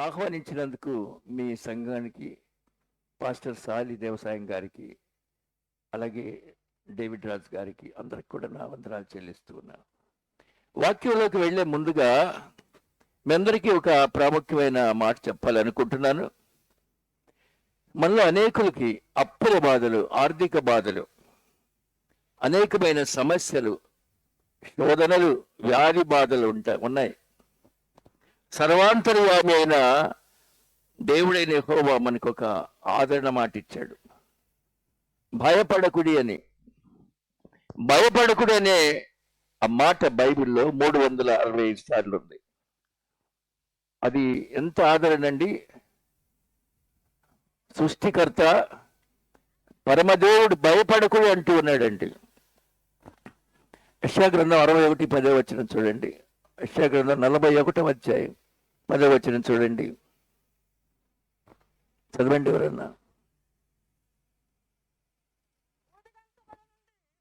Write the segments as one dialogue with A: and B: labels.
A: ఆహ్వానించినందుకు మీ సంఘానికి, పాస్టర్ సాలి దేవసాయం గారికి, అలాగే డేవిడ్ రాజ్ గారికి అందరికి కూడా నా వందనాలు చెల్లిస్తూ ఉన్నాను. వాక్యంలోకి వెళ్లే ముందుగా మీ అందరికీ ఒక ప్రాముఖ్యమైన మాట చెప్పాలనుకుంటున్నాను. మనలో అనేకులకి అప్పుల బాధలు, ఆర్థిక బాధలు, అనేకమైన సమస్యలు, శోధనలు, వ్యాధి బాధలు ఉన్నాయి. సర్వాంతర్యామి అయిన దేవుడైన యెహోవా మనకు ఒక ఆదరణ మాట ఇచ్చాడు. భయపడకుడి అని. భయపడకుడి అనే ఆ మాట బైబిల్లో 365 సార్లు ఉంది. అది ఎంత ఆదరణ అండి! సృష్టికర్త పరమదేవుడు భయపడకుడు అంటూ ఉన్నాడండి. యెషయా గ్రంథం 61:10 చూడండి. యెషయా గ్రంథం 41 అధ్యాయం 10 చూడండి. చదవండి ఎవరన్నా.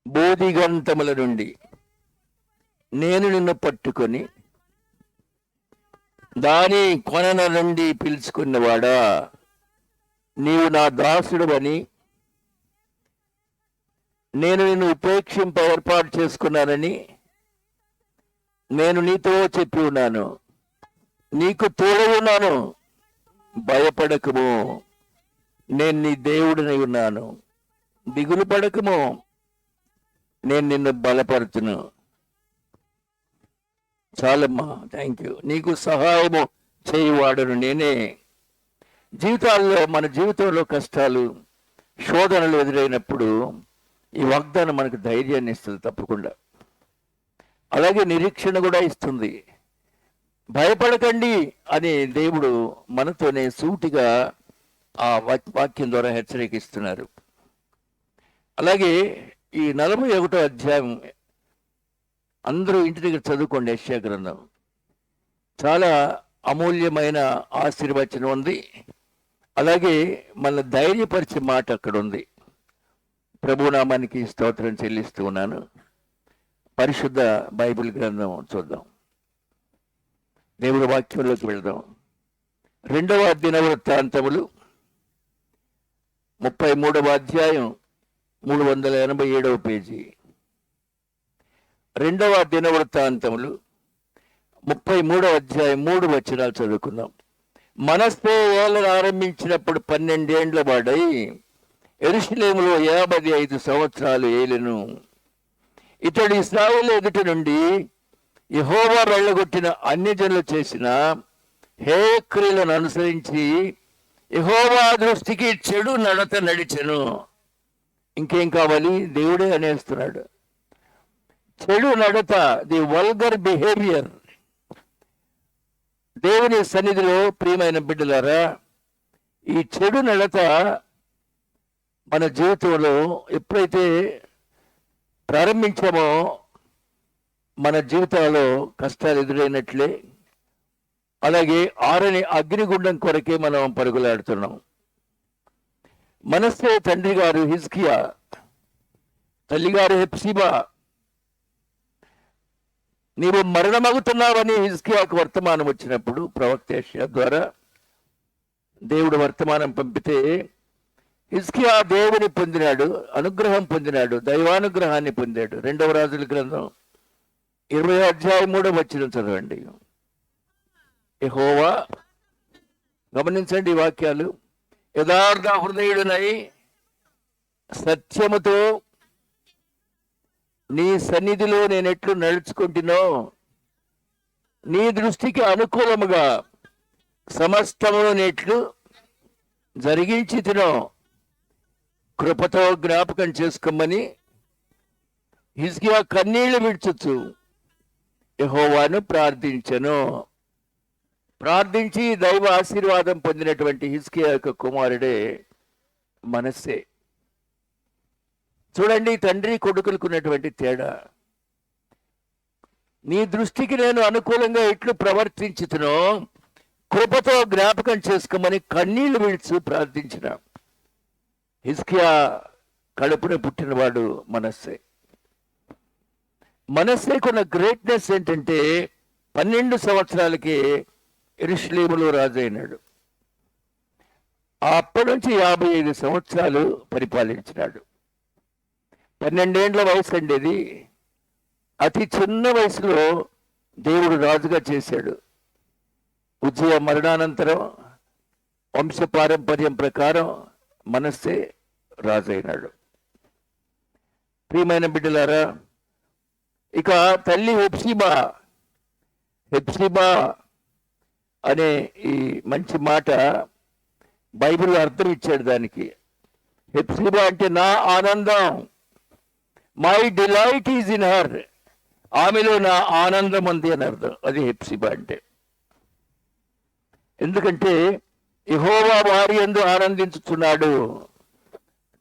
A: బోధిగంతముల నుండి నేను నిన్ను పట్టుకొని దాని కొనన నుండి పిలుచుకున్నవాడా, నీవు నా దాసుడు అని నేను నిన్ను ఉపేక్షింప ఏర్పాటు చేసుకున్నానని నేను నీతో చెప్పి ఉన్నాను. నీకు తోడై ఉన్నాను, భయపడకము, నేను నీ దేవుడినై ఉన్నాను. దిగులు పడకము, నేను నిన్ను బలపరుచును. చాలమ్మా, థ్యాంక్ యూ. నీకు సహాయము చేయువాడును నేనే. మన జీవితంలో కష్టాలు, శోధనలు ఎదురైనప్పుడు ఈ వాగ్దానం మనకు ధైర్యాన్ని ఇస్తుంది తప్పకుండా. అలాగే నిరీక్షణ కూడా ఇస్తుంది. భయపడకండి అని దేవుడు మనతోనే సూటిగా ఆ వాక్యం ద్వారా హెచ్చరికిస్తున్నారు. అలాగే ఈ 41వ అధ్యాయం అందరూ ఇంటి దగ్గర చదువుకోండి. యెషయా గ్రంథం చాలా అమూల్యమైన ఆశీర్వచనం ఉంది. అలాగే మన ధైర్యపరిచే మాట అక్కడ ఉంది. ప్రభునామానికి స్తోత్రం చెల్లిస్తూ ఉన్నాను. పరిశుద్ధ బైబిల్ గ్రంథం చూద్దాం. దేవుడి వాక్యంలోకి వెళదాం. 2వ దినవృత్తాంతములు 33వ అధ్యాయం 387వ పేజీ. 2వ దినవృత్తాంతములు 33వ అధ్యాయం 3 వచనాలు చదువుకుందాం. మనష్షే ఏలను ఆరంభించినప్పుడు 12 ఏండ్ల వాడై యెరూషలేములో 55 సంవత్సరాలు ఏలెను. ఇతడు ఇశ్రాయేలు ఎదుట నుండి యెహోవా వెళ్ళగొట్టిన అన్ని జనులు చేసిన హేయక్రియలను అనుసరించి యెహోవా దృష్టికి చెడు నడత నడిచెను. ఇంకేం కావాలి? దేవుడే అనేస్తున్నాడు. చెడు నడత, ది వల్గర్ బిహేవియర్. దేవుని సన్నిధిలో ప్రియమైన బిడ్డలారా, ఈ చెడు నడత మన జీవితంలో ఎప్పుడైతే ప్రారంభించామో మన జీవితాల్లో కష్టాలు ఎదురైనట్లే. అలాగే ఆరని అగ్నిగుండం కొరకే మనం పరుగులాడుతున్నాం. మనష్షే తండ్రి గారు హిజ్కియా, తల్లిగారు హెప్సిబా, నీవు మరణమగుతున్నావని హిజ్కియాకు వర్తమానం వచ్చినప్పుడు ప్రవక్త యెషయా ద్వారా దేవుడు వర్తమానం పంపితే హిజ్కియా దేవుని పొందినాడు, అనుగ్రహం పొందినాడు, దైవానుగ్రహాన్ని పొందాడు. 2వ రాజుల గ్రంథం 20వ అధ్యాయం 3వ వచనం చదవండి. యెహోవా, గమనించండి ఈ వాక్యాలు, యథార్థ హృదయుడునై సత్యముతో నీ సన్నిధిలో నేను ఎట్లు నడుచుకుంటునో నీ దృష్టికి అనుకూలముగా సమస్తమును నెట్లు జరిగించితినో కృపతో జ్ఞాపకం చేసుకోమని హిజ్కియా కన్నీళ్లు విడుచుచు యెహోవాను ప్రార్థించెను. ప్రార్థించి దైవ ఆశీర్వాదం పొందినటువంటి హిజ్కియా యొక్క కుమారుడే మనష్షే. చూడండి తండ్రి కొడుకులకు ఉన్నటువంటి తేడా. నీ దృష్టికి నేను అనుకూలంగా ఎట్లు ప్రవర్తించుతునో కృపతో జ్ఞాపకం చేసుకోమని కన్నీళ్లు విడుచు ప్రార్థించిన హిజ్కియా కడుపున పుట్టినవాడు మనష్షే. మనష్షేకున్న గ్రేట్నెస్ ఏంటంటే 12 సంవత్సరాలకి యెరూషలేములో రాజు అయినాడు. అప్పటి నుంచి 55 సంవత్సరాలు పరిపాలించినాడు. 12 ఏండ్ల వయసు అండి ఇది. అతి చిన్న వయసులో దేవుడు రాజుగా చేశాడు. ఉజ్జియా మరణానంతరం వంశపారంపర్యం ప్రకారం మనస్సే రాజు అయినాడు. ప్రియమైన బిడ్డలారా, ఇక తల్లి హెప్సిబా అనే ఈ మంచి మాట బైబిల్లో అర్థం ఇచ్చాడు దానికి. హెప్సిబా అంటే నా ఆనందం, my delight is in her, ఆమెలో నా ఆనందం ఉంది అని అర్థం. అది హెప్సిబా అంటే. ఎందుకంటే యెహోవా వారి యందు ఆనందించుతున్నాడు.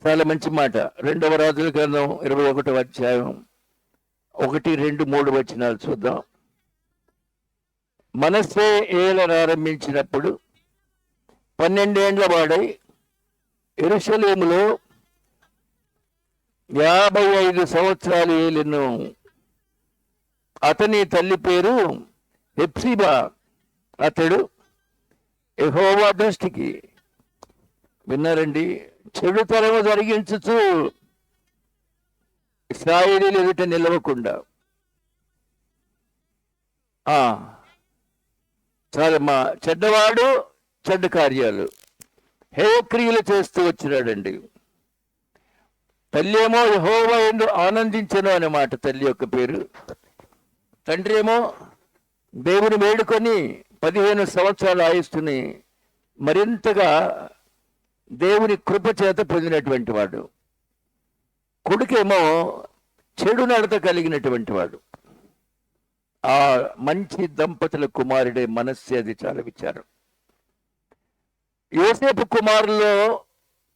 A: చాలా మంచి మాట. 2వ రాజుల గ్రంథం 21వ అధ్యాయం 1, 2, 3 వచనాలు చూద్దాం. మనస్సే ఏలనారంభించినప్పుడు 12 ఏండ్ల వాడై యెరూషలేములో 55 సంవత్సరాలు ఏలెను. అతని తల్లి పేరు హెప్సిబా. అతడు యెహోవా దృష్టికి, విన్నారండి, చెడుతనము జరిగించుచు ఇశ్రాయేలీయుల ఎదుట నిలవకుండా చాలా చెడ్డవాడు, చెడ్డ కార్యాలు, హేయక్రియలు చేస్తూ వచ్చినాడండి. తల్లి ఏమో యెహోవా యందు ఆనందించను అనే మాట తల్లి యొక్క పేరు. తండ్రి ఏమో దేవుని వేడుకొని 15 సంవత్సరాల ఆయుస్సుని మరింతగా దేవుని కృప చేత పొందినటువంటి వాడు. కొడుకేమో చెడు నడత కలిగినటువంటి వాడు. ఆ మంచి దంపతుల కుమారుడే మనస్సే. అది చాలా విచారం. యోసేపు కుమారుల్లో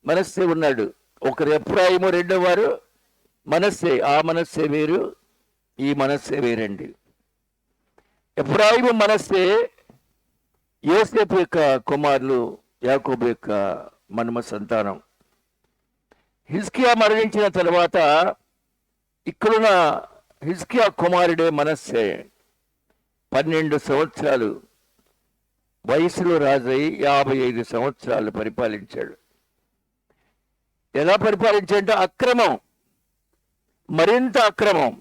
A: మనస్సే ఉన్నాడు. ఒకరు ఎఫ్రాయిము, రెండో వారు మనస్సే. ఆ మనస్సే వేరు, ఈ మనస్సే వేరండి. ఎఫ్రాయిము మనస్సే యోసేపు యొక్క కుమారులు, యాకోబు యొక్క మనుమ సంతానం. హిజ్కియా మరణించిన తర్వాత ఇక్కడున్న హిజ్కియా కుమారుడే మనస్సే 12 సంవత్సరాలు వయసులో రాజై 55 సంవత్సరాలు పరిపాలించాడు. ఎలా పరిపాలించాడంటే అక్రమం, మరింత అక్రమం,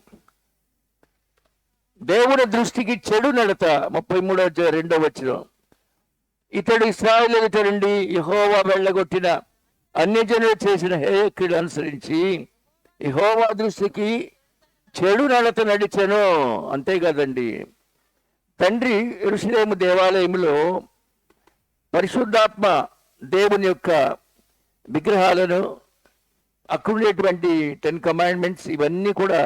A: దేవుని దృష్టికి చెడు నడత. 33వ వచనం. ఇతడు ఇశ్రాయేలు ఎదుట నుండి యెహోవా వెళ్ళగొట్టిన అన్యజనులు చేసిన హేయక్రియలు అనుసరించి యెహోవా దృష్టికి చెడు నడత నడిచెను. అంతేకాదండి, తండ్రి యెరూషలేము దేవాలయంలో పరిశుద్ధాత్మ దేవుని యొక్క విగ్రహాలను, అక్కడున్నటువంటి 10 కమాండ్మెంట్స్ ఇవన్నీ కూడా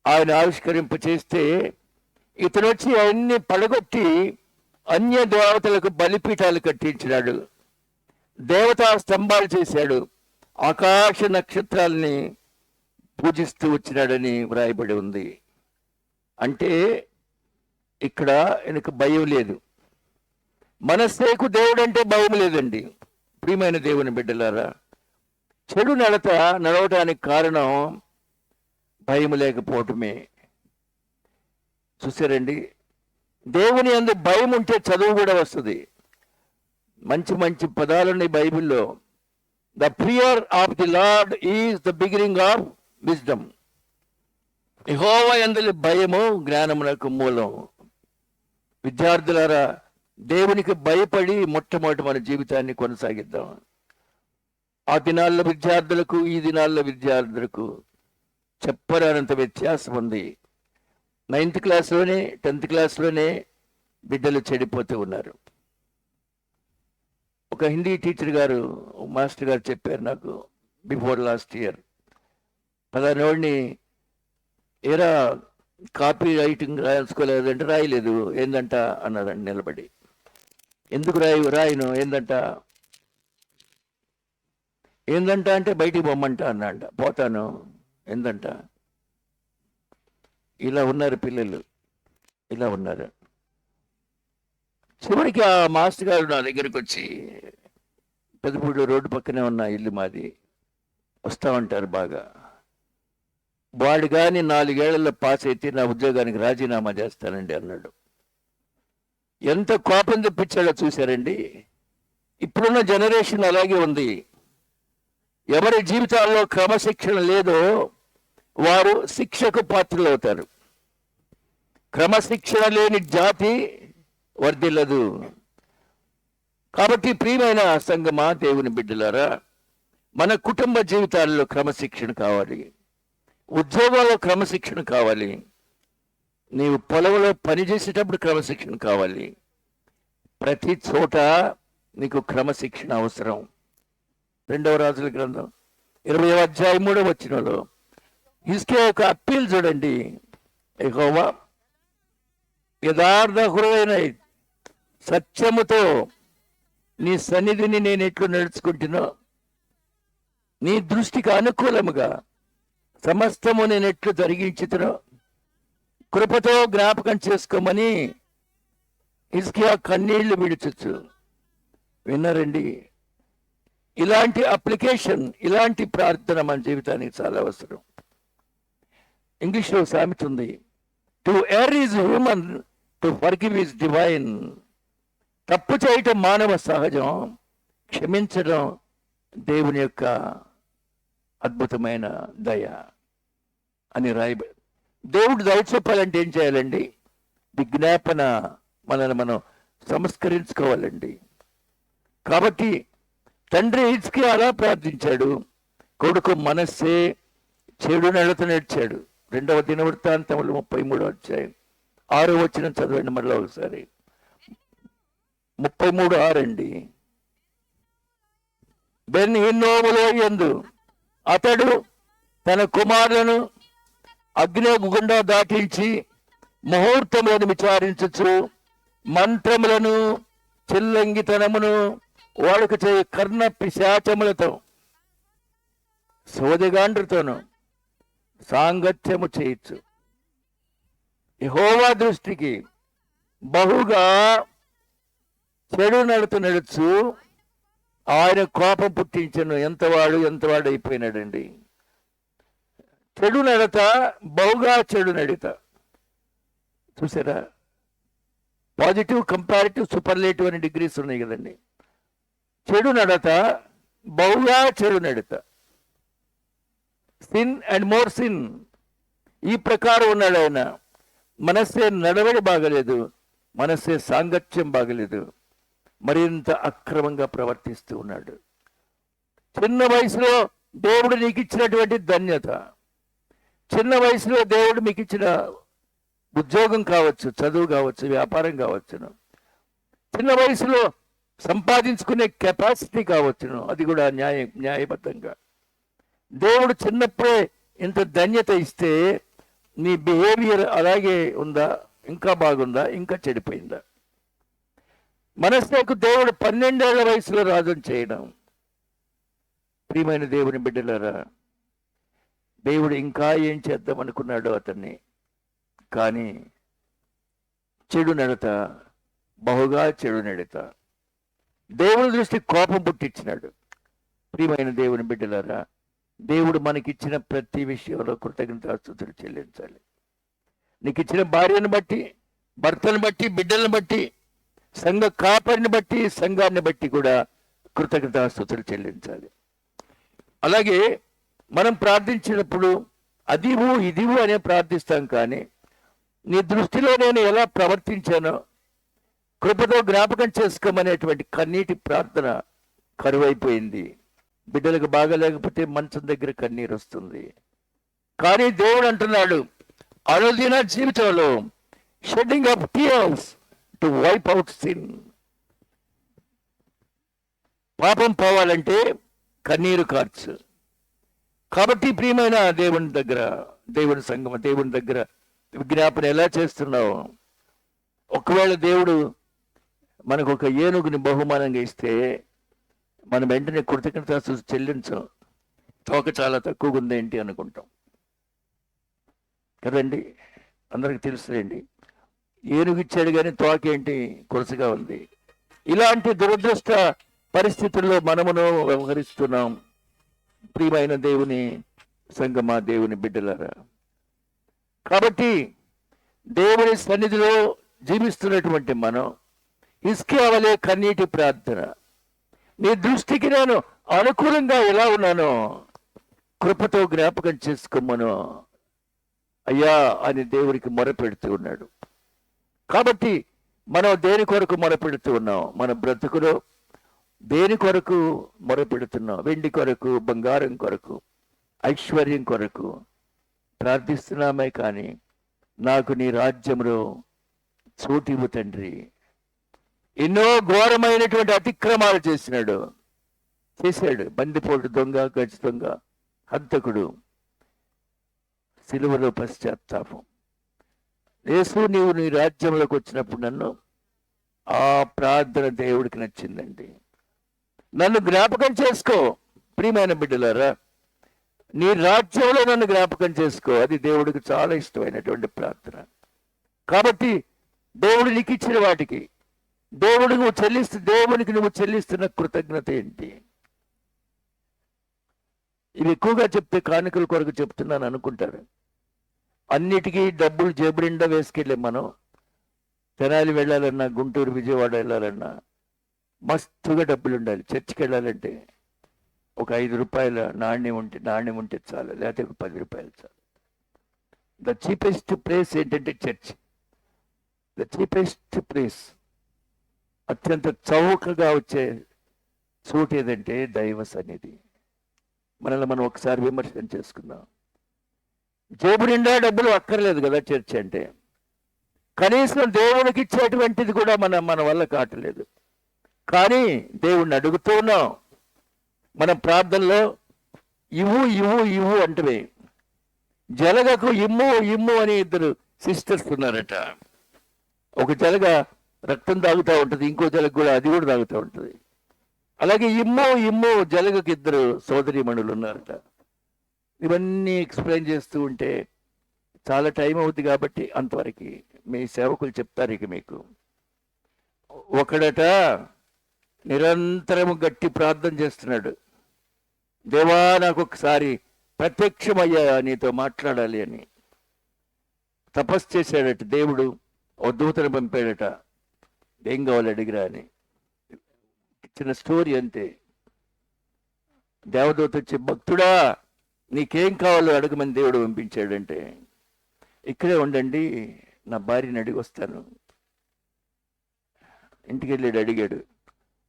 A: ఆయన ఆవిష్కరింప చేస్తే ఇతను వచ్చి అవన్నీ పడగొట్టి అన్య దేవతలకు బలిపీఠాలు కట్టించినాడు. దేవతా స్తంభాలు చేశాడు. ఆకాశ నక్షత్రాలని పూజిస్తూ వచ్చినాడని వ్రాయబడి ఉంది. అంటే ఇక్కడ ఆయనకు భయం లేదు. మనస్సేకు దేవుడు అంటే భయం లేదండి. ప్రియమైన దేవుని బిడ్డలారా, చెడు నడత నడవటానికి కారణం భయం లేకపోవటమే. చూసారండి, దేవుని యందు భయం ఉంటే చదువు కూడా వస్తుంది. మంచి మంచి పదాలున్నాయి బైబిల్లో. The fear of the lord is the beginning of wisdom. యెహోవా యందు భయము జ్ఞానమునకు మూలం. విద్యార్థులారా, దేవునికి భయపడి మొట్టమొదటి మన జీవితాన్ని కొనసాగిద్దాం. ఆ దినాల్లో విద్యార్థులకు, ఈ దినాల్లో విద్యార్థులకు చెప్పరానంత వ్యత్యాసం ఉంది. 9th క్లాస్లోనే, 10th క్లాస్లోనే బిడ్డలు చెడిపోతూ ఉన్నారు. ఒక హిందీ టీచర్ గారు, మాస్టర్ గారు చెప్పారు నాకు బిఫోర్ లాస్ట్ ఇయర్. పలానోడిని ఏరా కాపీ రైటింగ్ రాసుకోలేదంటే రాయలేదు ఏందంట అన్నారండి నిలబడి. ఎందుకు రాయను ఏందంట అంటే బయటికి పొమ్మంట అన్నాంట. పోతాను ఏందంట. ఇలా ఉన్నారు పిల్లలు, ఇలా ఉన్నారు. చివరికి ఆ మాస్టర్ గారు నా దగ్గరికి వచ్చి, పెద్దపూడి రోడ్డు పక్కనే ఉన్న ఇల్లు మాది, వస్తూ ఉంటారు బాగా, వాడు కానీ 4 ఏళ్లలో పాస్ అయితే నా ఉద్యోగానికి రాజీనామా చేస్తానండి అన్నాడు. ఎంత కోపం తెప్పించాడో చూశారండి. ఇప్పుడున్న జనరేషన్ అలాగే ఉంది. ఎవరి జీవితాల్లో క్రమశిక్షణ లేదో వారు శిక్షకు పాత్రలు అవుతారు. క్రమశిక్షణ లేని జాతి వర్ధిల్లదు. కాబట్టి ప్రియమైన సంగమా, దేవుని బిడ్డలారా, మన కుటుంబ జీవితాల్లో క్రమశిక్షణ కావాలి, ఉద్యోగాల్లో క్రమశిక్షణ కావాలి, నీవు పొలంలో పనిచేసేటప్పుడు క్రమశిక్షణ కావాలి. ప్రతి చోట నీకు క్రమశిక్షణ అవసరం. 2వ రాజుల గ్రంథం 20వ అధ్యాయం 3వ వచనంలో హిజ్కియా యొక్క అప్పీల్ చూడండి. యెహోవా, యథార్థ హృదయన సత్యముతో నీ సన్నిధిని నేను ఎట్లు నడుచుకుంటున్నా, నీ దృష్టికి అనుకూలముగా సమస్తము నేను ఎట్లు జరిగించుతున్నా, కృపతో జ్ఞాపకం చేసుకోమని హిజ్కియా కన్నీళ్లు విడుచొచ్చు. విన్నారండి? ఇలాంటి అప్లికేషన్, ఇలాంటి ప్రార్థన మన జీవితానికి చాలా అవసరం. ఇంగ్లీష్లో సామెత ఉంది, to err is human, to forgive is divine. తప్పు చేయటం మానవ సహజం, క్షమించడం దేవుని యొక్క అద్భుతమైన దయ అని రాయబడి. దేవుడు దయ చూపాలంటే ఏం చేయాలండి? విజ్ఞాపన, మనల్ని మనం సంస్కరించుకోవాలండి. కాబట్టి తండ్రి హిజ్కియా అలా ప్రార్థించాడు. కొడుకు మనస్సే చెడు నడత నడిచాడు. 2వ దినవృత్తాంతములు 33వ అధ్యాయం 6వ వచనం చదవండి మళ్ళీ ఒకసారి. 33:6 అండి. బెన్ హిన్నోములో యందు అతడు తన కుమారులను అగ్ని గుండా దాటించి ముహూర్తములను విచారించచ్చు, మంత్రములను చిల్లంగితనమును వాడుక చేయ కర్ణ పిశాచములతో సోదగాండ్రతోను సాంగత్యము చేయొచ్చు. యెహోవా దృష్టికి బహుగా చెడు నడత నడుచు ఆయన కోపం పుట్టించను. ఎంతవాడు అయిపోయినాడండి. చెడు నడత, బహుగా చెడు నడత. చూసారా? పాజిటివ్, కంపారిటివ్, సూపర్లేటివ్ అనే డిగ్రీస్ ఉన్నాయి కదండి. చెడు నడత, బహుగా చెడు నడత, సిన్ అండ్ మోర్ సిన్, ఈ ప్రకారం ఉన్నాడు ఆయన. మనస్సే నడవడి బాగలేదు, మనస్సే సాంగత్యం బాగలేదు, మరింత అక్రమంగా ప్రవర్తిస్తూ ఉన్నాడు. చిన్న వయసులో దేవుడు నీకు ఇచ్చినటువంటి ధన్యత, చిన్న వయసులో దేవుడు మీకు ఇచ్చిన ఉద్యోగం కావచ్చు, చదువు కావచ్చు, వ్యాపారం కావచ్చును, చిన్న వయసులో సంపాదించుకునే కెపాసిటీ కావచ్చును, అది కూడా న్యాయబద్ధంగా దేవుడు చిన్నప్పుడే ఇంత ధన్యత ఇస్తే నీ బిహేవియర్ అలాగే ఉందా, ఇంకా బాగుందా, ఇంకా చెడిపోయిందా? మనస్సుకు దేవుడు 12 ఏళ్ల వయసులో రాజును చేయడం. ప్రియమైన దేవుని బిడ్డలారా, దేవుడు ఇంకా ఏం చేద్దాం అనుకున్నాడో అతన్ని, కానీ చెడు నడత, బహుగా చెడు నడత, దేవుని దృష్టి కోపం పుట్టించినాడు. ప్రియమైన దేవుని బిడ్డలారా, దేవుడు మనకిచ్చిన ప్రతి విషయంలో కృతజ్ఞతాస్తుతులు చెల్లించాలి. నీకు ఇచ్చిన భార్యను బట్టి, భర్తను బట్టి, బిడ్డలను బట్టి, సంఘ కాపరిని బట్టి, సంఘాన్ని బట్టి కూడా కృతజ్ఞతాస్తుతులు చెల్లించాలి. అలాగే మనం ప్రార్థించినప్పుడు అదివు ఇదివు అనే ప్రార్థిస్తాం, కానీ నీ దృష్టిలో నేను ఎలా ప్రవర్తించానో కృపతో జ్ఞాపకం చేసుకోమనేటువంటి కన్నీటి ప్రార్థన కరువైపోయింది. బిడ్డలకు బాగలేకపోతే మంచం దగ్గర కన్నీరు వస్తుంది. కానీ దేవుడు అంటున్నాడు, అనుదిన జీవితంలో shedding of tears to wipe out sin. పాపం పోవాలంటే కన్నీరు కార్చు. కాబట్టి ప్రియమైన దేవుని దగ్గర, దేవుని సంగమ, దేవుని దగ్గర విజ్ఞాపన ఎలా చేస్తున్నావు? ఒకవేళ దేవుడు మనకు ఒక ఏనుగుని బహుమానంగా ఇస్తే మనం వెంటనే కృతజ్ఞత చెల్లించం. తోక చాలా తక్కువగా ఉందేంటి అనుకుంటాం కదండి. అందరికి తెలుసులేండి, ఏనుగు ఇచ్చాడు కానీ తోక ఏంటి కొరసగా ఉంది. ఇలాంటి దురదృష్ట పరిస్థితుల్లో మనమును వ్యవహరిస్తున్నాం. ప్రియమైన దేవుని సంగమా, దేవుని బిడ్డలారా, కాబట్టి దేవుని సన్నిధిలో జీవిస్తున్నటువంటి మనం హిజ్కియా వలె కన్నీటి ప్రార్థన. నీ దృష్టికి నేను అనుకూలంగా ఎలా ఉన్నానో కృపతో జ్ఞాపకం చేసుకోమను అయ్యా అని దేవుడికి మొరపెడుతూ ఉన్నాడు. కాబట్టి మనం దేని కొరకు మొరపెడుతూ ఉన్నాం? మన బ్రతుకులో దేని కొరకు మొరపెడుతున్నాం? వెండి కొరకు, బంగారం కొరకు, ఐశ్వర్యం కొరకు ప్రార్థిస్తున్నామే కానీ నాకు నీ రాజ్యంలో చోటివ్వు తండ్రి. ఎన్నో ఘోరమైనటువంటి అతిక్రమాలు చేశాడు. బందిపోటు దొంగ, గజ దొంగ, హంతకుడు. సిలువలో పశ్చాత్తాపం. యేసు నీవు నీ రాజ్యంలోకి వచ్చినప్పుడు నన్ను, ఆ ప్రార్థన దేవుడికి నచ్చిందండి. నన్ను జ్ఞాపకం చేసుకో ప్రియమైన బిడ్డలారా, నీ రాజ్యంలో నన్ను జ్ఞాపకం చేసుకో. అది దేవుడికి చాలా ఇష్టమైనటువంటి ప్రార్థన. కాబట్టి దేవుడు నీకు ఇచ్చిన వాటికి దేవునికి నువ్వు చెల్లిస్తున్న కృతజ్ఞత ఏంటి? ఇవి ఎక్కువగా చెప్తే కానుకల కొరకు చెప్తున్నాను అనుకుంటారు. అన్నిటికీ డబ్బులు జేబు నిండా వేసుకెళ్ళే మనం తెనాలి వెళ్ళాలన్నా, గుంటూరు, విజయవాడ వెళ్ళాలన్నా మస్తుగా డబ్బులు ఉండాలి. చర్చికి వెళ్ళాలంటే ఒక 5 రూపాయల నాణ్యం ఉంటే చాలు, లేకపోతే ఒక 10 రూపాయలు చాలు. ద చీపెస్ట్ ప్లేస్ ఏంటంటే చర్చ్. ద చీపెస్ట్ ప్లేస్, అత్యంత చౌకగా వచ్చే చోటు ఏదంటే దైవ సన్నిధి. మనల్ని మనం ఒకసారి విమర్శన చేసుకుందాం. జేబు నిండా డబ్బులు అక్కర్లేదు కదా చర్చ్ అంటే. కనీసం దేవునికి ఇచ్చేటువంటిది కూడా మన వల్ల కావట్లేదు. కానీ దేవుణ్ణి అడుగుతూ ఉన్నాం. మన ప్రార్థనలో ఇవ్వు ఇవ్వు ఇవ్వు అంటే జలగకు ఇమ్ము అని 2 సిస్టర్స్ ఉన్నారట. ఒక జలగ రక్తం తాగుతూ ఉంటుంది, ఇంకో జలగ కూడా అది కూడా తాగుతూ ఉంటుంది. అలాగే ఇమ్ము జలగకు 2 సోదరీమణులు ఉన్నారట. ఇవన్నీ ఎక్స్ప్లెయిన్ చేస్తూ ఉంటే చాలా టైం అవుతుంది. కాబట్టి అంతవరకు మీ సేవకులు చెప్తారు. ఇక మీకు ఒకడట నిరంతరము గట్టి ప్రార్థన చేస్తున్నాడు. దేవా నాకు ఒకసారి ప్రత్యక్షమయ్యా, నీతో మాట్లాడాలి అని తపస్సు చేశాడట. దేవుడు ఓ దూతను పంపాడట, ఏం కావాలి అడిగిరా అని. చిన్న స్టోరీ అంతే. దేవదూత వచ్చి, భక్తుడా నీకేం కావాలో అడగమని దేవుడు పంపించాడంటే, ఇక్కడే ఉండండి, నా భార్యని అడిగి వస్తాను. ఇంటికి వెళ్ళాడు, అడిగాడు.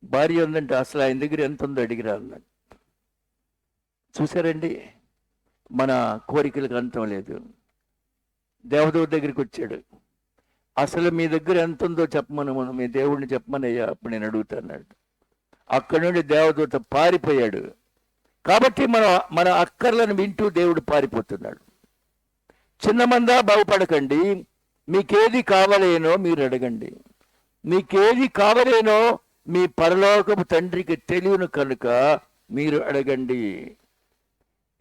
A: భార్య ఉందంటే అసలు ఆయన దగ్గర ఎంత ఉందో అడిగిరా అన్నాడు. చూసారండి, మన కోరికలకు అంతం లేదు. దేవదూత దగ్గరికి వచ్చాడు. అసలు మీ దగ్గర ఎంత ఉందో చెప్పమను, మీ దేవుడిని చెప్పమనయ్యా, అప్పుడు నేను అడుగుతాన్నాడు. అక్కడి నుండి దేవదూత పారిపోయాడు. కాబట్టి మన అక్కర్లను వింటూ దేవుడు పారిపోతున్నాడు. చిన్నమందా బాగుపడకండి, మీకేది కావాలేనో మీరు అడగండి. మీకేది కావాలేనో మీ పరలోకపు తండ్రికి తెలియను కనుక మీరు అడగండి.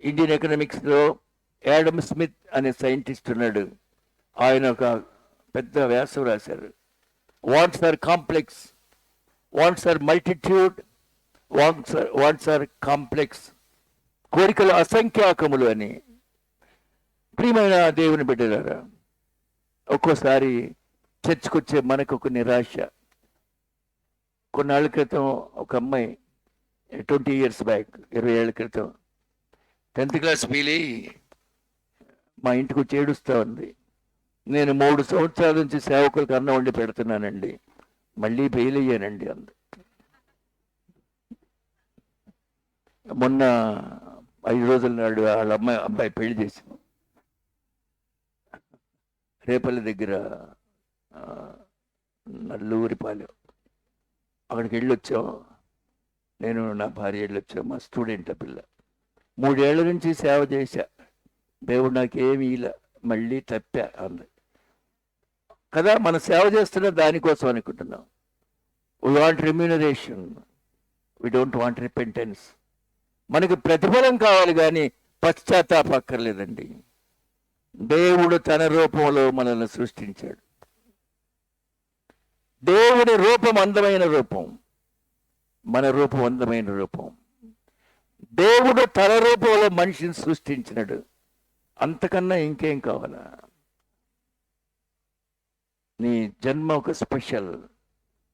A: ఇండియన్ ఎకనామిక్స్లో యాడమ్ స్మిత్ అనే సైంటిస్ట్ ఉన్నాడు. ఆయన ఒక పెద్ద వ్యాసం రాశారు. Wants are complex, wants are multitude, wants are complex. కోరికలు అసంఖ్యాకములు అని. ప్రియమైన దేవుని బిడ్డలారా, ఒక్కోసారి చర్చకొచ్చే మనకు ఒక నిరాశ. కొన్నాళ్ళ క్రితం ఒక అమ్మాయి 20 years బ్యాక్, 20 ఏళ్ల క్రితం 10th క్లాస్ ఫీలి మా ఇంటికి వచ్చి ఏడుస్తూ ఉంది. నేను 3 సంవత్సరాల నుంచి సేవకులకు అన్నం వండి పెడుతున్నానండి, మళ్ళీ ఫెయిల్ అయ్యానండి అంది. మొన్న 5 రోజుల నాడు వాళ్ళ అబ్బాయి పెళ్లి చేసింది. రేపల్లి దగ్గర నల్లూరిపాలెం. అక్కడికి వెళ్ళొచ్చాం. నేను నా భార్య వెళ్ళొచ్చాం. మా స్టూడెంట్ ఆ పిల్ల. 3 ఏళ్ల నుంచి సేవ చేశా, దేవుడు నాకేమీ ఇలా, మళ్ళీ తప్పా అంది కదా. మన సేవ చేస్తున్న దానికోసం అనుకుంటున్నాం. We want remuneration, we don't want repentance. మనకి ప్రతిఫలం కావాలి కానీ పశ్చాత్తాపం అక్కర్లేదండి. దేవుడు తన రూపంలో మనల్ని సృష్టించాడు. దేవుడి రూపం అందమైన రూపం, మన రూపం అందమైన రూపం. దేవుడు తన రూపంలో మనిషిని సృష్టించినాడు. అంతకన్నా ఇంకేం కావాలా? నీ జన్మ ఒక స్పెషల్.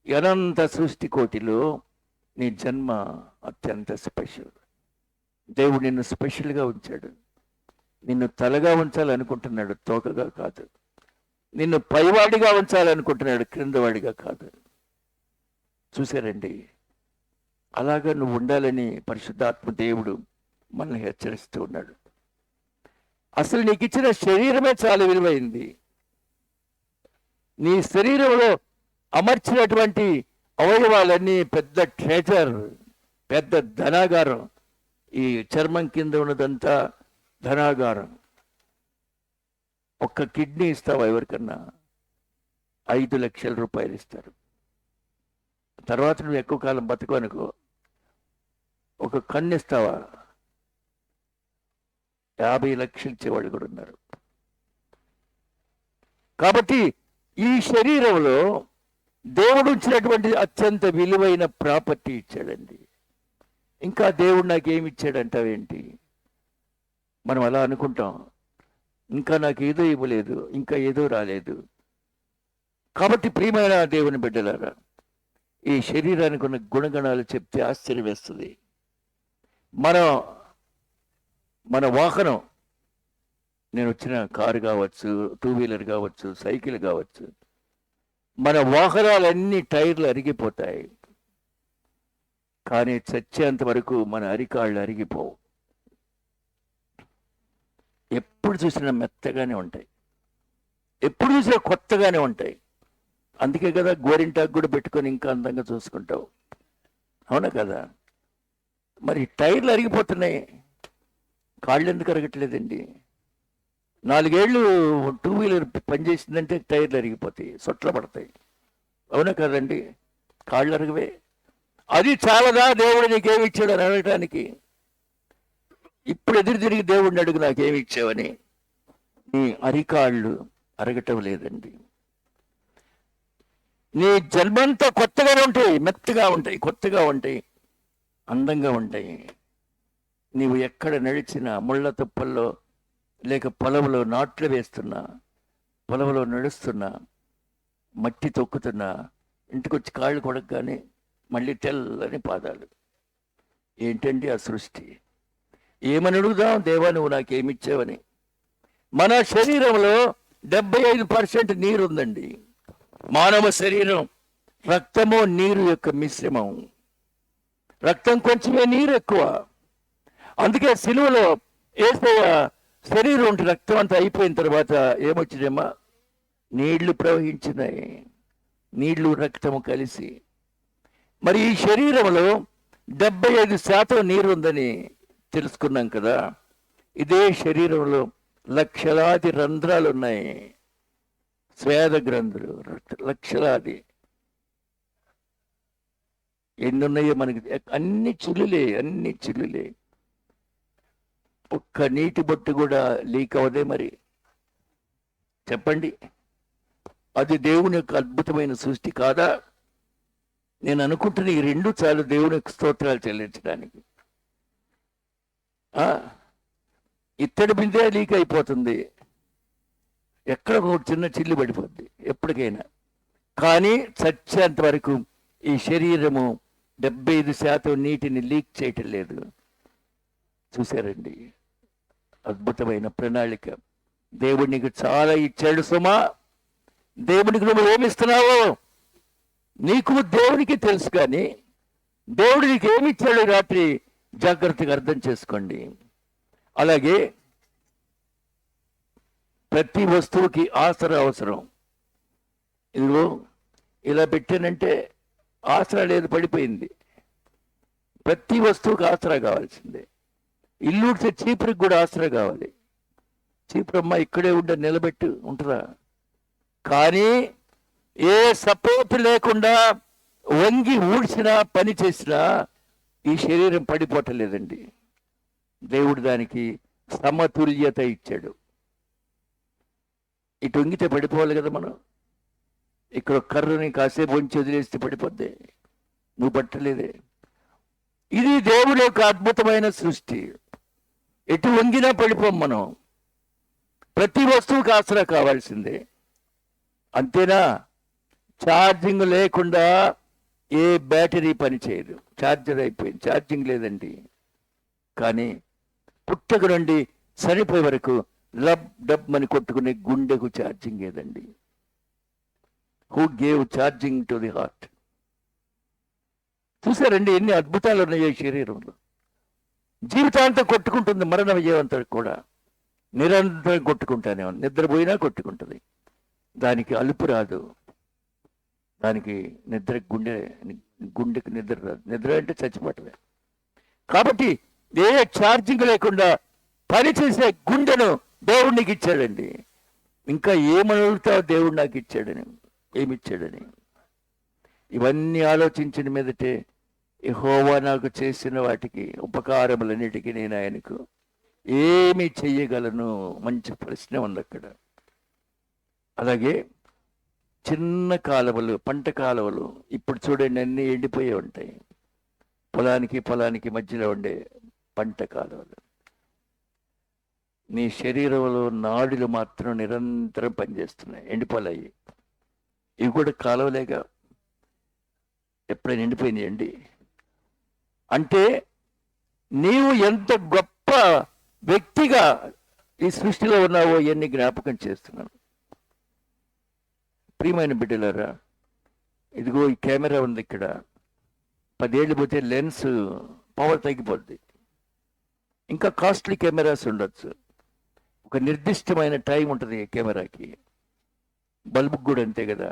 A: అనంత సృష్టి కోటిలో నీ జన్మ అత్యంత స్పెషల్. దేవుడు నిన్ను స్పెషల్గా ఉంచాడు. నిన్ను తలగా ఉంచాలనుకుంటున్నాడు, తోకగా కాదు. నిన్ను పైవాడిగా ఉంచాలనుకుంటున్నాడు, క్రిందవాడిగా కాదు. చూశారండి, అలాగా నువ్వు ఉండాలని పరిశుద్ధాత్మ దేవుడు మనల్ని హెచ్చరిస్తూ ఉన్నాడు. అసలు నీకు ఇచ్చిన శరీరమే చాలా విలువైంది. నీ శరీరంలో అమర్చినటువంటి అవయవాలన్నీ పెద్ద ట్రెజర్, పెద్ద ధనాగారం. ఈ చర్మం కింద ఉన్నదంతా ధనాగారం. ఒక్క కిడ్నీ ఇస్తావా ఎవరికన్నా? 5 లక్షల రూపాయలు ఇస్తారు. తర్వాత నువ్వు ఎక్కువ కాలం బతుకు అనుకో, ఒక కన్ను ఇస్తావా 50 లక్షలు ఇచ్చేవాళ్ళు కూడా ఉన్నారు. కాబట్టి ఈ శరీరంలో దేవుడు ఇచ్చినటువంటి అత్యంత విలువైన ప్రాపర్టీ ఇచ్చాడండి. ఇంకా దేవుడు నాకేమి ఇచ్చాడంటావేంటి? మనం అలా అనుకుంటాం, ఇంకా నాకు ఏదో ఇవ్వలేదు, ఇంకా ఏదో రాలేదు. కాబట్టి ప్రియమైన దేవుని బిడ్డలారా, ఈ శరీరానికి ఉన్న గుణగణాలు చెప్తే ఆశ్చర్యం వేస్తుంది. మన వాహనం, నేను వచ్చిన కారు కావచ్చు, 2 వీలర్ కావచ్చు, సైకిల్ కావచ్చు, మన వాహనాలన్నీ టైర్లు అరిగిపోతాయి. కానీ చచ్చేంత వరకు మన అరికాళ్ళు అరిగిపోవు. ఎప్పుడు చూసినా మెత్తగానే ఉంటాయి, ఎప్పుడు చూసినా కొత్తగానే ఉంటాయి. అందుకే కదా గోరింటాకు కూడా పెట్టుకొని ఇంకా అందంగా చూసుకుంటావు, అవునా కదా? మరి టైర్లు అరిగిపోతున్నాయి, కాళ్ళు ఎందుకు అరగట్లేదండి? 4 ఏళ్ళు 2 వీలర్ పనిచేసిందంటే టైర్లు అరిగిపోతాయి, సొట్ల పడతాయి, అవునా కదండి? కాళ్ళు అరగవే. అది చాలదా దేవుడు నీకేమి ఇచ్చాడు అని అడగటానికి? ఇప్పుడు ఎదురు తిరిగి దేవుడిని అడుగు, నాకేమి ఇచ్చావని. నీ అరికాళ్ళు అరగటం లేదండి. నీ జన్మంతా కొత్తగానే ఉంటాయి, మెత్తగా ఉంటాయి, కొత్తగా ఉంటాయి, అందంగా ఉంటాయి. నీవు ఎక్కడ నడిచినా, ముళ్ళ తుప్పల్లో లేక పొలంలో నాట్లు వేస్తున్నా, పొలంలో నడుస్తున్నా, మట్టి తొక్కుతున్నా, ఇంటికి వచ్చి కాళ్ళు కొడకగానే మళ్ళీ తెల్లని పాదాలు. ఏంటండి ఆ సృష్టి? ఏమని అడుగుదాం దేవా నువ్వు నాకేమిచ్చావని? మన శరీరంలో 75% నీరు ఉందండి. మానవ శరీరం రక్తము నీరు యొక్క మిశ్రమం. రక్తం కొంచెమే, నీరు ఎక్కువ. అందుకే సిలువలో యేసయ్య శరీరం ఉంటే రక్తం అంతా అయిపోయిన తర్వాత ఏమొచ్చినాయమ్మా? నీళ్లు ప్రవహించినాయి, నీళ్లు రక్తము కలిసి. మరి ఈ శరీరంలో 75% నీరు ఉందని తెలుసుకున్నాం కదా. ఇదే శరీరంలో లక్షలాది రంధ్రాలు ఉన్నాయి, స్వేద గ్రంథులు, లక్షలాది. ఎన్ని ఉన్నాయో మనకి, అన్ని చిల్లులే, అన్ని చిల్లులే. ఒక్క నీటి బొట్టు కూడా లీక్ అవదే మరి, చెప్పండి. అది దేవుని యొక్క అద్భుతమైన సృష్టి కాదా? నేను అనుకుంటున్న ఈ 2 చాలు దేవునికి స్తోత్రాలు చెల్లించడానికి. ఇత్తడి బిందె లీక్ అయిపోతుంది, ఎక్కడ ఒక చిన్న చిల్లు పడిపోద్ది ఎప్పటికైనా. కానీ చచ్చేంత వరకు ఈ శరీరము 75% నీటిని లీక్ చేయటం లేదు. చూశారండి, అద్భుతమైన ప్రణాళిక. దేవుడు నీకు చాలా ఇచ్చాడు సుమా. దేవునికి నువ్వు ఏమిస్తున్నావో నీకు దేవునికి తెలుసు. కానీ దేవుడు నీకు ఏమి ఇచ్చాడు రాత్రి జాగ్రత్తగా అర్థం చేసుకోండి. అలాగే ప్రతి వస్తువుకి ఆసరా అవసరం. ఇదిగో ఇలా పెట్టానంటే ఆసరా లేదు, పడిపోయింది. ప్రతి వస్తువుకి ఆసరా కావాల్సిందే. ఇల్లు ఉడితే చీపురికి కూడా ఆసరా కావాలి. చీపురమ్మ ఇక్కడే ఉండే నిలబెట్టి ఉంటుందా? కానీ ఏ సపోర్ట్ లేకుండా వంగి ఊడ్చినా పని చేసినా ఈ శరీరం పడిపోవటం లేదండి. దేవుడు దానికి సమతుల్యత ఇచ్చాడు. ఇటు వంగితే పడిపోవాలి కదా మనం. ఇక్కడ కర్రని కాసేపు వంచి వదిలేస్తే పడిపోద్ది, నువ్వు పట్టలేదే. ఇది దేవుడి యొక్క అద్భుతమైన సృష్టి. ఎటు వంగినా పడిపోం మనం. ప్రతి వస్తువుకి ఆసరా కావాల్సిందే. అంతేనా? ఛార్జింగ్ లేకుండా ఏ బ్యాటరీ పనిచేయదు. ఛార్జర్ అయిపోయింది, ఛార్జింగ్ లేదండి. కానీ పుట్టక నుండి చనిపోయే వరకు లబ్ డబ్ అని కొట్టుకునే గుండెకు ఛార్జింగ్ ఏదండి? Who gave charging to the heart? చూసారండి ఎన్ని అద్భుతాలు ఉన్నాయో ఈ శరీరంలో. జీవితాంతం కొట్టుకుంటుంది, మరణ విజయవంతుడికి కూడా నిరంతరం కొట్టుకుంటానే ఉంది. నిద్రపోయినా కొట్టుకుంటుంది, దానికి అలుపు రాదు. దానికి గుండెకి నిద్ర రాదు. నిద్ర అంటే చచ్చిపోవటమే. కాబట్టి ఏ ఛార్జింగ్ లేకుండా పనిచేసే గుండెను దేవుడు నీకు ఇచ్చాడండి. ఇంకా ఏమనుగుతావు దేవుడు నాకు ఇచ్చాడని, ఏమిచ్చాడని? ఇవన్నీ ఆలోచించిన మీదటే యెహోవా నాకు చేసిన వాటికి ఉపకారములన్నిటికీ నేను ఆయనకు ఏమి చెయ్యగలను? మంచి ప్రశ్న ఉంది అక్కడ. అలాగే చిన్న కాలువలు, పంట కాలువలు ఇప్పుడు చూడండి అన్నీ ఎండిపోయి ఉంటాయి. పొలానికి మధ్యలో ఉండే పంట కాలువలు. నీ శరీరంలో నాడులు మాత్రం నిరంతరం పనిచేస్తున్నాయి, ఎండిపోలాయి. ఇవి కూడా కాలువలేగా, ఎప్పుడైనా ఎండిపోయినాయండి? అంటే నీవు ఎంత గొప్ప వ్యక్తిగా ఈ సృష్టిలో ఉన్నావో ఎన్ని జ్ఞాపకం చేస్తున్నాను. ప్రియమైన బిడ్డలారా, ఇదిగో ఈ కెమెరా ఉంది ఇక్కడ. 10 ఏళ్ళు పోతే లెన్స్ పవర్ తగ్గిపోద్ది. ఇంకా కాస్ట్లీ కెమెరాస్ ఉండొచ్చు. ఒక నిర్దిష్టమైన టైం ఉంటుంది కెమెరాకి. బల్బుకి కూడా అంతే కదా.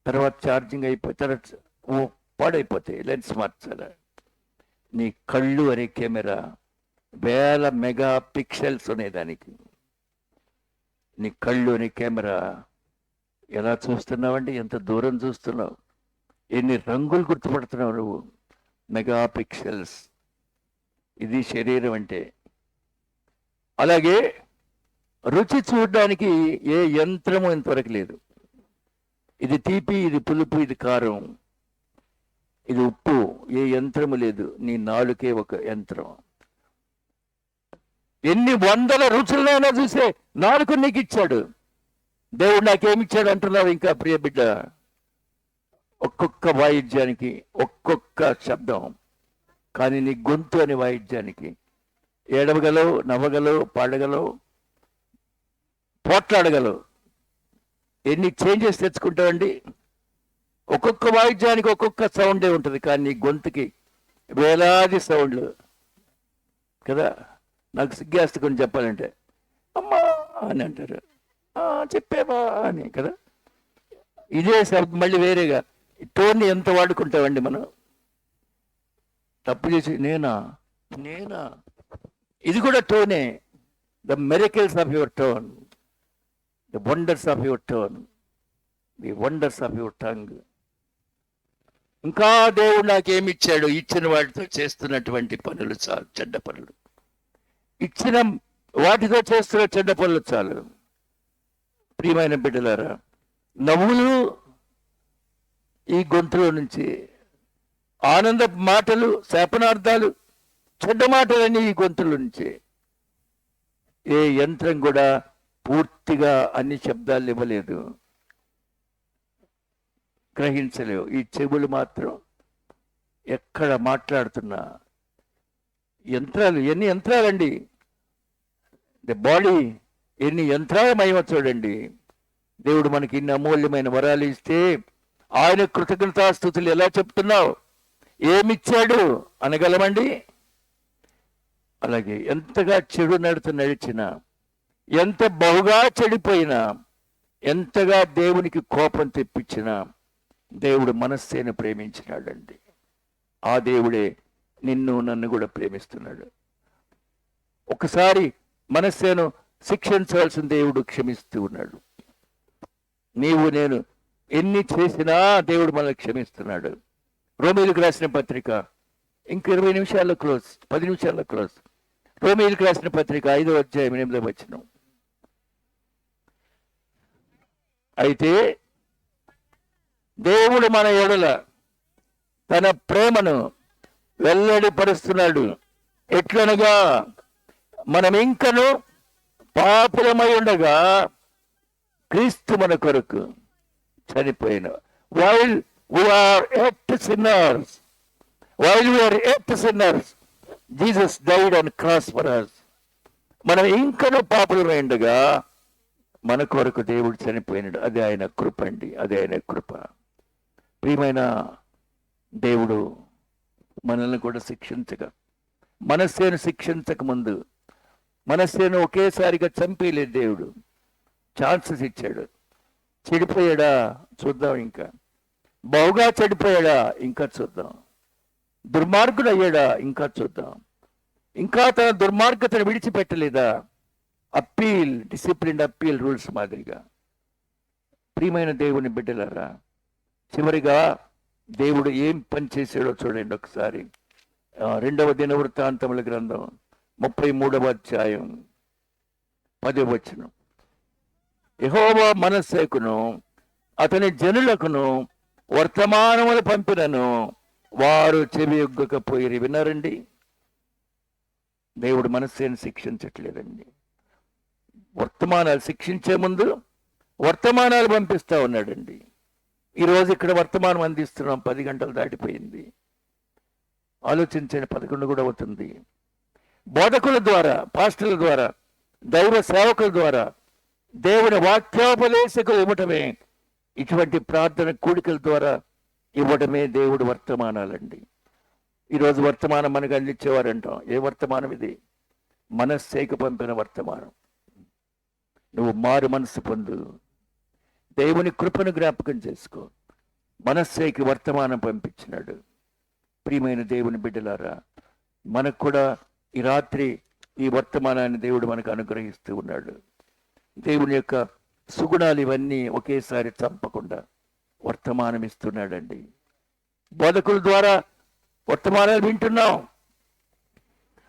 A: తర్వాత ఛార్జింగ్ అయిపోయి తర్వాత పాడైపోతాయి, లెన్స్ మార్చాలి. నీ కళ్ళు అనే కెమెరా 1000 మెగా పిక్సెల్స్ ఉన్నాయి దానికి. నీ కళ్ళు అనే కెమెరా ఎలా చూస్తున్నావండి? ఎంత దూరం చూస్తున్నావు? ఎన్ని రంగులు గుర్తుపడుతున్నావు నువ్వు? Mega pixels. ఇది శరీరం అంటే. అలాగే రుచి చూడడానికి ఏ యంత్రము ఇంతవరకు లేదు. ఇది తీపి, ఇది పులుపు, ఇది కారం, ఇది ఉప్పు, ఏ యంత్రము లేదు. నీ నాలుకే ఒక యంత్రం. ఎన్ని వందల రుచులైనా చూసే నాలుగు నీకు ఇచ్చాడు దేవుడు. నాకేమిచ్చాడు అంటున్నావు ఇంకా ప్రియ బిడ్డ? ఒక్కొక్క వాయిద్యానికి ఒక్కొక్క శబ్దం. కానీ నీ గొంతు అనే వాయిద్యానికి ఏడవగలవు, నవ్వగలవు, పాడగలవు, పోట్లాడగలవు. ఎన్ని చేంజెస్ తెచ్చుకుంటావండి? ఒక్కొక్క వాయిద్యానికి ఒక్కొక్క సౌండే ఉంటుంది. కానీ నీ గొంతుకి వేలాది సౌండ్లు కదా. నాకు సిగ్గేస్తుకొని చెప్పాలంటే అమ్మా అని అంటారు, చెప్పేవా అని కదా. ఇదే శబ్దం మళ్ళీ వేరేగా. టోన్ని ఎంత వాడుకుంటామండి మనం? తప్పు చేసి నేనా, ఇది కూడా టోనే. The miracles of your tone, the wonders of your tone, the wonders of your tongue. ఇంకా దేవుడు నాకేమి ఇచ్చాడు? ఇచ్చిన వాటితో చేస్తున్నటువంటి పనులు చాలు, చెడ్డ పనులు. ఇచ్చిన వాటితో చేస్తున్న చెడ్డ పనులు చాలు. ప్రియమైన బిడ్డలారా, నవ్వులు ఈ గొంతులో నుంచి, ఆనంద మాటలు, శాపనార్థాలు, చెడ్డ మాటలన్నీ ఈ గొంతుల నుంచి. ఏ యంత్రం కూడా పూర్తిగా అన్ని శబ్దాలు ఇవ్వలేదు, గ్రహించలేవు. ఈ చెవులు మాత్రం ఎక్కడ మాట్లాడుతున్నా యంత్రాలు. ఎన్ని యంత్రాలండి! ద బాడీ ఎన్ని యంత్రాలమయమో చూడండి. దేవుడు మనకి ఇన్ని అమూల్యమైన వరాలు ఇస్తే ఆయన కృతజ్ఞతాస్తుతులు ఎలా చెప్తున్నావు? ఏమిచ్చాడు అనగలమండి? అలాగే ఎంతగా చెడు నడిచినా, ఎంత బహుగా చెడిపోయినా, ఎంతగా దేవునికి కోపం తెప్పించినా దేవుడు మనస్సేను ప్రేమించినాడండి. ఆ దేవుడే నిన్ను నన్ను కూడా ప్రేమిస్తున్నాడు. ఒకసారి మనస్సేను శిక్షించవలసిన దేవుడు క్షమిస్తూ ఉన్నాడు. నీవు నేను ఎన్ని చేసినా దేవుడు మనల్ని క్షమిస్తున్నాడు. రోమీయులకు రాసిన పత్రిక ఇంక 20 నిమిషాల్లో క్లోజ్, 10 నిమిషాల్లో క్లోజ్. రోమీయులకు రాసిన పత్రిక 5వ అధ్యాయం 8వ వచనం. అయితే దేవుడు మన ఎడల తన ప్రేమను వెల్లడిపరుస్తున్నాడు. ఎట్లనగా మనం ఇంకను పాపులమై ఉండగా క్రీస్తు మన కొరకు చనిపోయిన. while we are yet sinners, while we are yet sinners, Jesus died on cross for us. మనం ఇంకనూ పాపులమై ఉండగా మన కొరకు దేవుడు చనిపోయినాడు. అది ఆయన కృప అండి, అది ఆయన కృప. ప్రియమైన దేవుడు మనల్ని కూడా శిక్షించగా, మనస్సేను శిక్షించక ముందు మనస్సేను ఒకేసారిగా చంపేయలేదు దేవుడు. ఛాన్సెస్ ఇచ్చాడు. చెడిపోయాడా చూద్దాం, ఇంకా బహుగా చెడిపోయాడా ఇంకా చూద్దాం, దుర్మార్గుడు అయ్యాడా ఇంకా చూద్దాం, ఇంకా తన దుర్మార్గతను విడిచిపెట్టలేదా, అప్పీల్, డిసిప్లిన్ అప్పీల్ రూల్స్ మాదిరిగా. ప్రియమైన దేవుని బిడ్డలారా, చివరిగా దేవుడు ఏం పని చేశాడో చూడండి ఒకసారి. 2వ దినవృత్తాంతముల గ్రంథం 33వ అధ్యాయం 10వ వచనం. యెహోవా మనస్సేకును అతని జనులకును వర్తమానములు పంపినను, వారు చెవి యొగ్గకపోయిరి. విన్నారండి? దేవుడు మనస్సేను శిక్షించట్లేదండి. వర్తమానాలు శిక్షించే ముందు వర్తమానాలు పంపిస్తా ఉన్నాడండి. ఈరోజు ఇక్కడ వర్తమానం అందిస్తున్నాం, 10 గంటలు దాటిపోయింది. ఆలోచించండి, 11 కూడా అవుతుంది. బోధకుల ద్వారా, పాస్టర్ల ద్వారా, దైవ సేవకుల ద్వారా, దేవుని వాక్యోపదేశకులు ఇవ్వటమే, ఇటువంటి ప్రార్థన కూడికల ద్వారా ఇవ్వటమే దేవుడు వర్తమానాలండి. ఈరోజు వర్తమానం మనకు అందించేవారంటాం. ఏ వర్తమానం ఇది? మనస్సేకు పంపిన వర్తమానం. నువ్వు మారు మనసు పొందు, దేవుని కృపను జ్ఞాపకం చేసుకో. మనస్సేకి వర్తమానం పంపించినాడు. ప్రియమైన దేవుని బిడ్డలారా, మనకు కూడా ఈ రాత్రి ఈ వర్తమానాన్ని దేవుడు మనకు అనుగ్రహిస్తూ ఉన్నాడు. దేవుని యొక్క సుగుణాలు ఇవన్నీ ఒకేసారి చంపకుండా వర్తమానం ఇస్తున్నాడండి. బోధకుల ద్వారా వర్తమానాలు వింటున్నాం.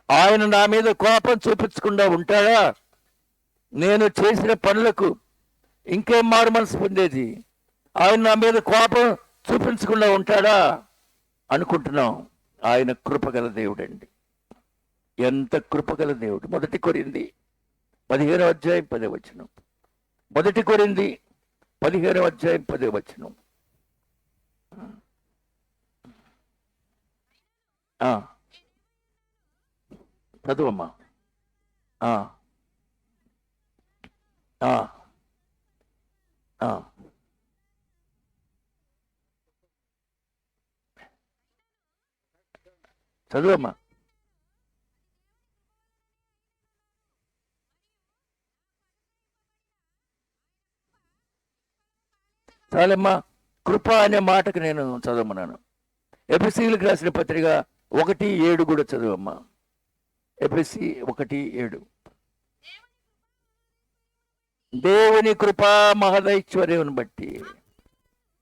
A: ఆయన నా మీద కోపం చూపించకుండా ఉంటాడా? నేను చేసిన పనులకు ఇంకేం మారు మనసు పొందేది? ఆయన నా మీద కోపం చూపించకుండా ఉంటాడా అనుకుంటున్నాం. ఆయన కృపగల దేవుడండి. ఎంత కృపగల దేవుడు. 1 కొరింథీ 15వ అధ్యాయం 10వ వచనం. 1 కొరింథీ 15వ అధ్యాయం 10వ వచనం. చదువమ్మా. చదువమ్మా. చాలమ్మా. కృప అనే మాటకు నేను చదవమన్నాను. ఎఫెసీయులకు రాసిన పత్రిక 1:7 కూడా చదువమ్మా. ఎఫెసీ 1:7. దేవుని కృప మహదైశ్వర్యం బట్టి.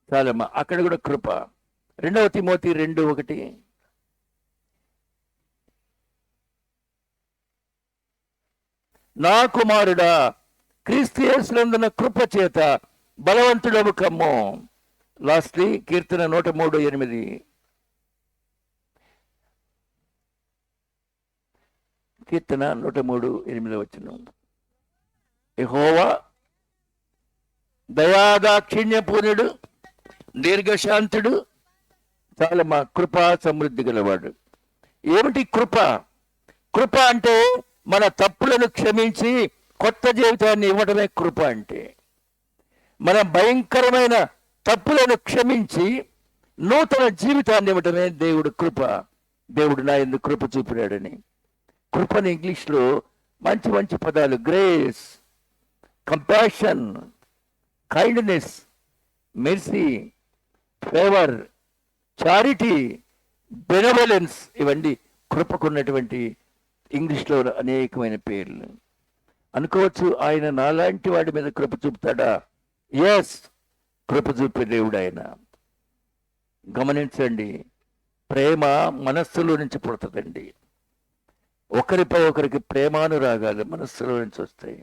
A: చాలమ్మా, అక్కడ కూడా కృప. 2వ తిమోతి 2:1. నా కుమారుడా, క్రీస్తు యేసునందున కృప చేత బలవంతుడవు కమ్ము. లాస్ట్లీ కీర్తన 103:8. కీర్తన 103:8 వచనం. యెహోవా దయాదాక్షిణ్యపూర్ణుడు, దీర్ఘశాంతుడు, చాలమ్మా, కృపా సమృద్ధి గలవాడు. ఏమిటి కృప? కృప అంటే మన తప్పులను క్షమించి కొత్త జీవితాన్ని ఇవ్వడమే కృప అంటే. మన భయంకరమైన తప్పులను క్షమించి నూతన జీవితాన్ని ఇవ్వటమే దేవుడు కృప. దేవుడు నా యందు కృప చూపినాడని. కృపని ఇంగ్లీష్లో మంచి మంచి పదాలు: grace, compassion, kindness, mercy, favour, charity, benevolence, ఇవన్నీ కృపకున్నటువంటి ఇంగ్లీష్లో అనేకమైన పేర్లు. అనుకోవచ్చు, ఆయన నాలాంటి వాడి మీద కృప చూపుతాడా? ఎస్, కృప చూపే దేవుడు ఆయన. గమనించండి, ప్రేమ మనస్సులో నుంచి పుడుతుందండి. ఒకరిపై ఒకరికి ప్రేమానురాగాలు మనస్సులో నుంచి వస్తాయి.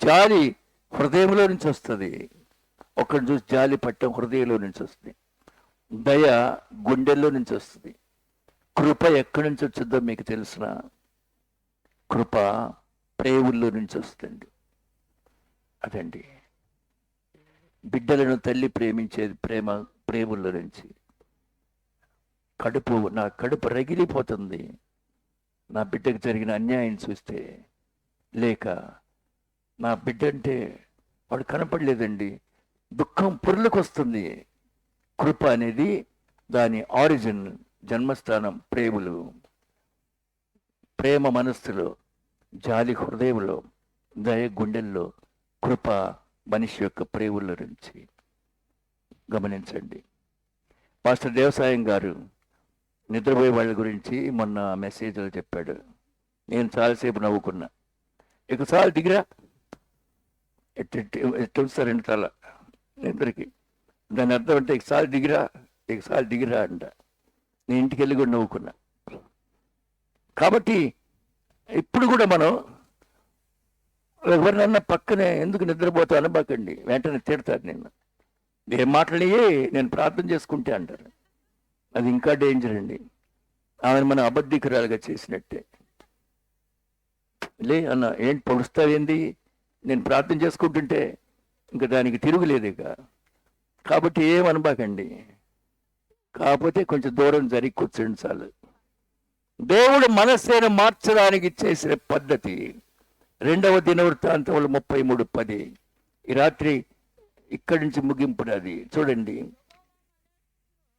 A: జాలి హృదయంలో నుంచి వస్తుంది. ఒకరిని చూసి జాలి పట్టడం హృదయంలో నుంచి వస్తుంది. దయ గుండెల్లో నుంచి వస్తుంది. కృప ఎక్కడి నుంచి వచ్చిందో మీకు తెలుసునా? కృప ప్రేవుల్లో నుంచి వస్తుంది. అదండి. బిడ్డలను తల్లి ప్రేమించేది ప్రేమల నుంచి. నా కడుపు రగిలిపోతుంది నా బిడ్డకు జరిగిన అన్యాయం చూస్తే. లేక నా బిడ్డ అంటే వాడు కనపడలేదండి, దుఃఖం పుర్లకు వస్తుంది. కృప అనేది దాని ఆరిజిన్, జన్మస్థానం ప్రేమలు. ప్రేమ మనస్సులో, జాలి హృదయంలో, దయ గుండెల్లో, కృప మనిషి యొక్క ప్రేమల నుంచి. గమనించండి. పాస్టర్ దేవసాయం గారు నిద్రపోయే వాళ్ళ గురించి మొన్న మెసేజ్లో చెప్పాడు. నేను చాలాసేపు నవ్వుకున్నా. ఒకసారి దిగిరా, ఎట్టు రెండు తల నిద్రకి. దాని అర్థం అంటే ఒకసారి దిగిరా అంట. నేను ఇంటికి వెళ్ళి కూడా నవ్వుకున్నా. కాబట్టి ఇప్పుడు కూడా మనం ఎవరినన్నా పక్కనే ఎందుకు నిద్రపోతా అనబాకండి, వెంటనే తిడతారు. ఏం మాట్లాడియే నేను ప్రార్థన చేసుకుంటే అంటారు. అది ఇంకా డేంజర్ అండి. ఆమెను మనం అబద్ధికురాలుగా చేసినట్టే. లే అన్న, ఏంటి పొడుస్తావేంది, నేను ప్రార్థన చేసుకుంటుంటే ఇంకా దానికి తిరుగులేదు ఇక. కాబట్టి ఏమనబాకండి. కాకపోతే కొంచెం దూరం జరిగి కూర్చోండి చాలు. దేవుడు మనస్సును మార్చడానికి చేసిన పద్ధతి 2వ దినవృత్తాంతములు 33:10. ఈ రాత్రి ఇక్కడి నుంచి ముగింపుడు అది చూడండి.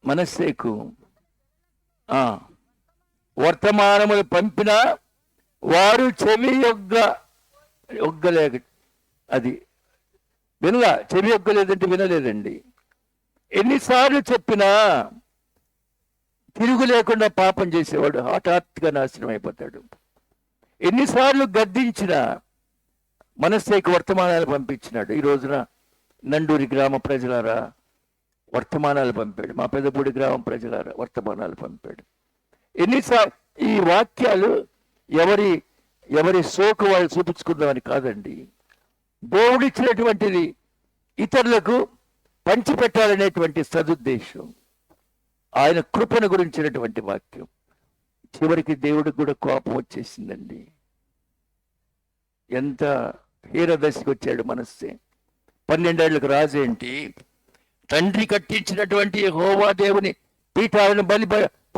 A: మనస్సేకు వర్తమానములు పంపిన వారు చెవి ఒగ్గలేక, అది చెవి ఒగ్గలేదంటే వినలేదండి. ఎన్నిసార్లు చెప్పినా తిరుగు లేకుండా పాపం చేసేవాడు హఠాత్తుగా నాశనం అయిపోతాడు. ఎన్నిసార్లు గద్దించినా మనస్సేకు వర్తమానాలు పంపించినాడు. ఈ రోజున నండూరి గ్రామ ప్రజలారా వర్తమానాలు పంపాడు, మా పెద్దపూడి గ్రామం ప్రజలారా వర్తమానాలు పంపాడు. ఎన్నిసార్లు ఈ వాక్యాలు ఎవరి సోకు వాళ్ళు చూపించుకుందామని కాదండి. దేవుడిచ్చినటువంటిది ఇతరులకు పంచిపెట్టాలనేటువంటి సదుద్దేశం. ఆయన కృపను గురించినటువంటి వాక్యం. చివరికి దేవుడికి కూడా కోపం వచ్చేసిందండి. ఎంత హీరదశకి వచ్చాడు మనస్సే. 12 ఏళ్లకు రాజేంటి, తండ్రి కట్టించినటువంటి యెహోవా దేవుని పీఠాలను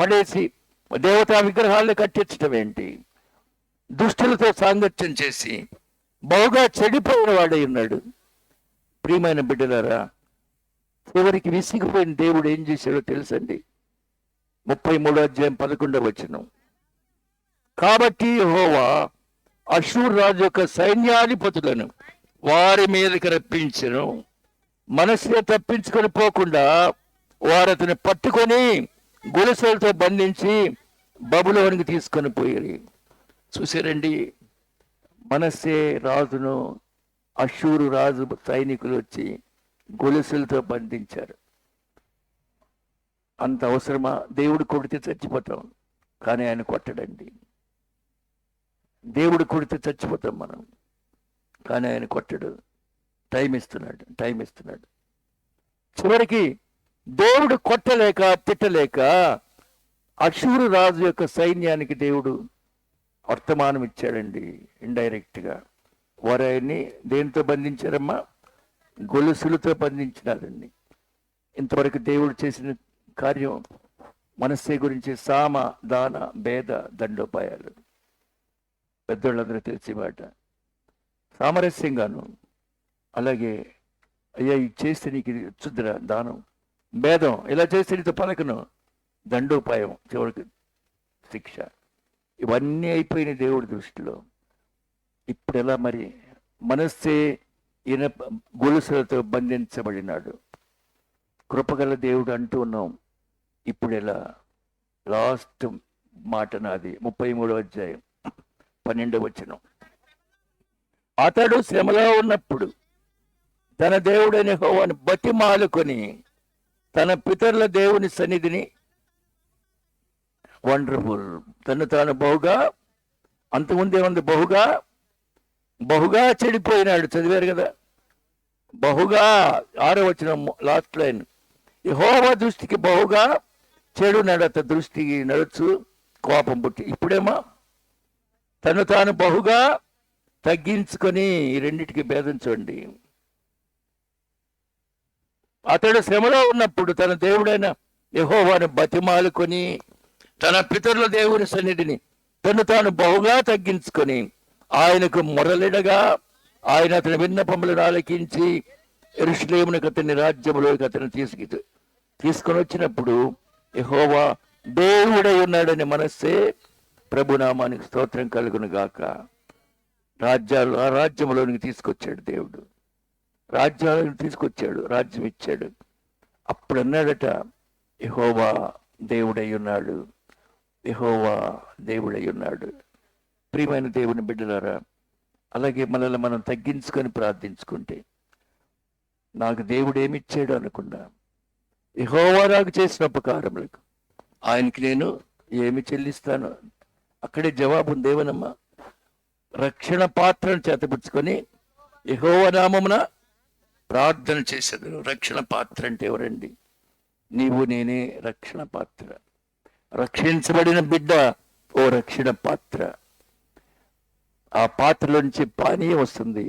A: పడేసి దేవతా విగ్రహాలను కట్టించడం ఏంటి, దుష్టులతో సాంగత్యం చేసి బహుగా చెడిపోయిన వాడై ఉన్నాడు. ప్రియమైన బిడ్డలారా, చివరికి విసిగిపోయిన దేవుడు ఏం చేశాడో తెలుసండి. 33వ అధ్యాయం 11వ వచనం. కాబట్టి యెహోవా అషూర్ రాజు యొక్క సైన్యాధిపతులను వారి మీదకి రప్పించెను. మనస్సులో తప్పించుకొని పోకుండా వారు అతను పట్టుకొని గొలుసులతో బంధించి బబులోనికి తీసుకొని పోయారు. చూసారండి, మనస్సే రాజును అషూరు రాజు సైనికులు వచ్చి గొలుసులతో బంధించారు. అంత అవసరమా? దేవుడు కొడితే చచ్చిపోతాం, కానీ ఆయన కొట్టడండి. దేవుడు కొడితే చచ్చిపోతాం మనం, కానీ ఆయన కొట్టడు. టైం ఇస్తున్నాడు. చివరికి దేవుడు కొట్టలేక తిట్టలేక అషూరు రాజు యొక్క సైన్యానికి దేవుడు వర్తమానం ఇచ్చాడండి ఇండైరెక్ట్గా. వారు ఆయన్ని దేనితో బంధించారమ్మా? గొలుసులతో బంధించినారండి. ఇంతవరకు దేవుడు చేసిన కార్యం మనస్సే గురించి సామ, దాన, భేద, దండోపాయాలు పెద్దోళ్ళందరూ తెలిసి మాట. సామరస్యంగాను, అలాగే అయ్యా ఇది చేస్తే నీకు ఇది వచ్చుద్దిరా దానం, భేదం ఇలా చేస్తే నీతో పలకను, దండోపాయం, చివరికి శిక్ష. ఇవన్నీ అయిపోయిన దేవుడి దృష్టిలో. ఇప్పుడు ఎలా మరి? మనస్సే ఈయన గొలుసులతో బంధించబడినాడు. కృపగల దేవుడు అంటూ ఉన్నాం. ఇప్పుడు ఎలా? లాస్ట్ మాట నాది, 33వ అధ్యాయం 12వ వచనం. అతడు శ్రమలో ఉన్నప్పుడు తన దేవుడైన యెహోవాను బతిమాలుకొని తన పితరుల దేవుని సన్నిధిని, వండర్ఫుల్, తను తాను బహుగా, అంతకుముందు ఏముంది, బహుగా చెడిపోయినాడు. చదివారు కదా, బహుగా. 6వ వచనం లాస్ట్ లైన్. యెహోవా దృష్టికి బహుగా చెడు నడత దృష్టికి నడుచు కోపం పుట్టి. ఇప్పుడేమో తను తాను బహుగా తగ్గించుకొని, ఈ రెండింటికి భేదం చూడండి. అతడు శ్రమలో ఉన్నప్పుడు తన దేవుడైన యెహోవాను బతిమాలుకొని తన పితరుల దేవుని సన్నిధిని తను తాను బహుగా తగ్గించుకొని ఆయనకు మొరలిడగా ఆయన అతని విన్నపములను ఆలకించి యెరూషలేమునకు అతని రాజ్యములోకి అతను తీసుకొని వచ్చినప్పుడు యెహోవా దేవుడై ఉన్నాడని మనస్సే ప్రభునామానికి స్తోత్రం కలుగును గాక. ఆ రాజ్యములోనికి తీసుకొచ్చాడు దేవుడు, రాజ్యాలను తీసుకొచ్చాడు, రాజ్యం ఇచ్చాడు. అప్పుడు అన్నాడట, యెహోవా దేవుడై ఉన్నాడు, యెహోవా దేవుడై ఉన్నాడు. ప్రియమైన దేవుని బిడ్డలారా, అలాగే మనల్ని మనం తగ్గించుకొని ప్రార్థించుకుంటే నాకు దేవుడు ఏమిచ్చాడు అనకుండా యెహోవా నాకు చేసిన ఉపకారములకు ఆయనకి నేను ఏమి చెల్లిస్తాను? అక్కడే జవాబు ఉంది. ఏమనమ్మా? రక్షణ పాత్రను చేతపుచ్చుకొని యెహోవా నామమున ప్రార్థన చేసేది. రక్షణ పాత్ర అంటే ఎవరండి? నీవు నేనే రక్షణ పాత్ర. రక్షించబడిన బిడ్డ ఓ రక్షణ పాత్ర. ఆ పాత్రలోంచి పానీయం వస్తుంది.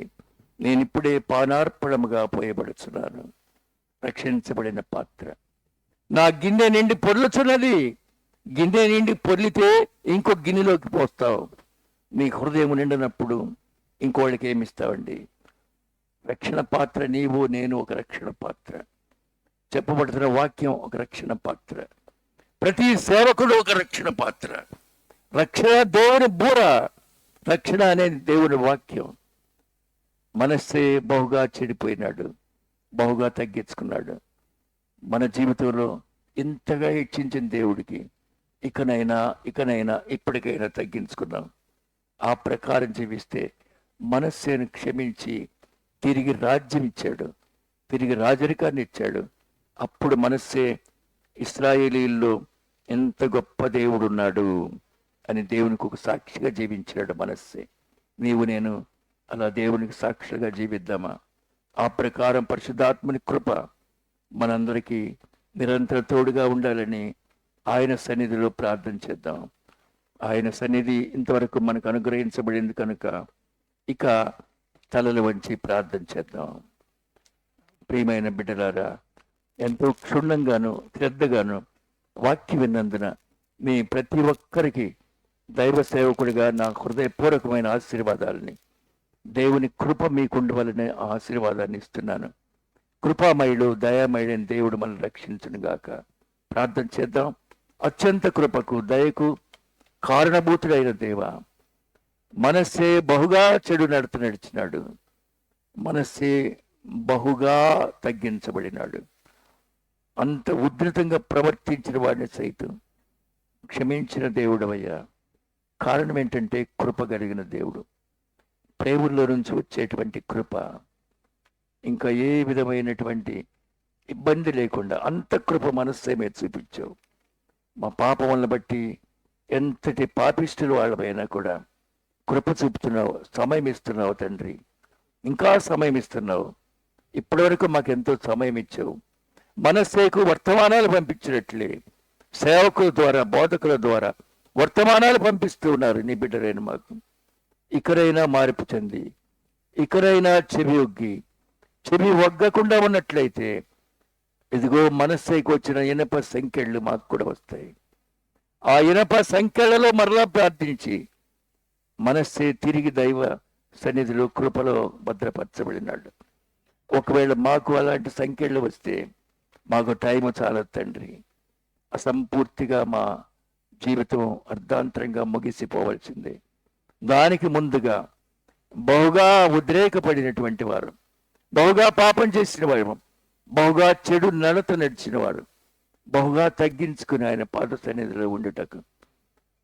A: నేను ఇప్పుడే పానార్పణముగా పోయబడుచున్నాను. రక్షించబడిన పాత్ర. నా గిన్నె నిండి పొర్లుచున్నది. గిన్నె నిండి పొర్లితే ఇంకో గిన్నెలోకి పోస్తావు. నీ హృదయం నిండినప్పుడు ఇంకోళ్ళకి ఏమిస్తావండి? రక్షణ పాత్ర. నీవు నేను ఒక రక్షణ పాత్ర. చెప్పబడుతున్న వాక్యం ఒక రక్షణ పాత్ర. ప్రతి సేవకుడు ఒక రక్షణ పాత్ర. రక్షణ దేవుని బూర. రక్షణ అనేది దేవుని వాక్యం. మనస్సే బహుగా చెడిపోయినాడు, బహుగా తగ్గించుకున్నాడు. మన జీవితంలో ఇంతగా హెచ్చించిన దేవుడికి ఇకనైనా ఇప్పటికైనా తగ్గించుకున్నాం. ఆ ప్రకారం జీవిస్తే మనస్సేను క్షమించి తిరిగి రాజ్యం ఇచ్చాడు, తిరిగి రాజరికాన్ని ఇచ్చాడు. అప్పుడు మనస్సే ఇశ్రాయేలీల్లో ఎంత గొప్ప దేవుడు ఉన్నాడు అని దేవునికి ఒక సాక్షిగా జీవించాడు మనస్సే. నీవు నేను అలా దేవునికి సాక్షిగా జీవిద్దామా? ఆ ప్రకారం పరిశుద్ధాత్మని కృప మనందరికీ నిరంతర తోడుగా ఉండాలని ఆయన సన్నిధిలో ప్రార్థన చేద్దాం. ఆయన సన్నిధి ఇంతవరకు మనకు అనుగ్రహించబడింది కనుక ఇక తలలు వంచి ప్రార్థన చేద్దాం. ప్రియమైన బిడ్డలారా, ఎంతో క్షుణ్ణంగాను శ్రద్ధగాను వాక్యం విన్నందున మీ ప్రతి ఒక్కరికి దైవ సేవకుడిగా నా హృదయపూర్వకమైన ఆశీర్వాదాలని, దేవుని కృప మీకుండవలనే ఆశీర్వాదాన్ని ఇస్తున్నాను. కృపామయుడు దయామయుడైన దేవుడు మనల్ని రక్షించును గాక. ప్రార్థన చేద్దాం. అత్యంత కృపకు దయకు కారణభూతుడైన దేవ, మనస్సే బహుగా చెడు నడిచినాడు, మనస్సే బహుగా తగ్గించబడినాడు. అంత ఉధృతంగా ప్రవర్తించిన వాడిని సైతం క్షమించిన దేవుడవయ్యా. కారణం ఏంటంటే కృప కలిగిన దేవుడు, ప్రేమలో నుంచి వచ్చేటువంటి కృప. ఇంకా ఏ విధమైనటువంటి ఇబ్బంది లేకుండా అంత కృప మనస్సే మీద చూపించావు. మా పాపములను బట్టి ఎంతటి పాపిష్టులు వాళ్ళమైనా కూడా కృప చూపుతున్నావు, సమయం ఇస్తున్నావు తండ్రి. ఇంకా సమయం ఇస్తున్నావు. ఇప్పటివరకు మాకెంతో సమయం ఇచ్చావు. మనస్సేకు వర్తమానాలు పంపించినట్లే సేవకుల ద్వారా, బోధకుల ద్వారా వర్తమానాలు పంపిస్తూ ఉన్నారు నీ బిడ్డలైన మాకు. ఇకరైనా మార్పు చెంది, ఇకరైనా చెవి ఒగ్గకుండా ఉన్నట్లయితే ఇదిగో మనస్సైకి వచ్చిన ఇనప సంఖ్యలు మాకు కూడా వస్తాయి. ఆ ఇనప సంఖ్యలలో మరలా ప్రార్థించి మనస్సే తిరిగి దైవ సన్నిధిలో కృపలో భద్రపరచబడినాడు. ఒకవేళ మాకు అలాంటి సంఖ్యలు వస్తే మాకు టైం చాలదు తండ్రి. అసంపూర్తిగా మా జీవితం అర్ధాంతరంగా ముగిసిపోవలసిందే. దానికి ముందుగా బహుగా ఉద్రేకపడినటువంటి వారు, బహుగా పాపం చేసిన వారు, బహుగా చెడు నడత నడిచిన వారు, బహుగా తగ్గించుకుని ఆయన పాద సన్నిధిలో ఉండుటకు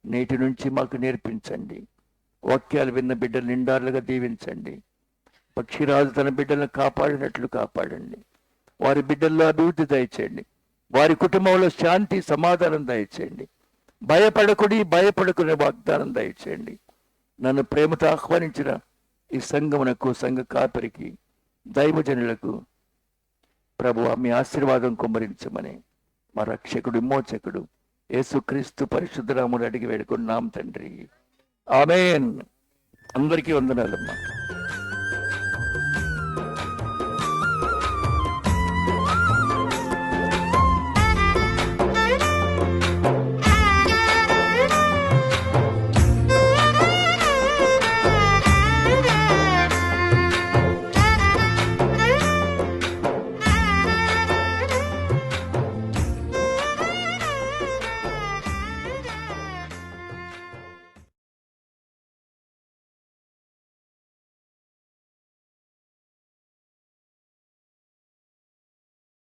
A: నేటి నుంచి మాకు నేర్పించండి. వాక్యాలు విన్న బిడ్డలు నిండారులుగా దీవించండి. పక్షిరాజు తన బిడ్డలను కాపాడినట్లు కాపాడండి. వారి బిడ్డల్లో అభివృద్ధి దయచేయండి. వారి కుటుంబంలో శాంతి సమాధానం దయచేయండి. భయపడకునే వాగ్దానం దయచేయండి. నన్ను ప్రేమతో ఆహ్వానించిన ఈ సంఘమునకు, సంఘ కాపరికి, దైవజనులకు ప్రభువా మీ ఆశీర్వాదం కుమ్మరించమని మా రక్షకుడు, విమోచకుడు యేసుక్రీస్తు పరిశుద్ధ నామమున అడిగి వేడుకున్నాం తండ్రి. ఆమేన్. అందరికీ వందనాలమ్మా.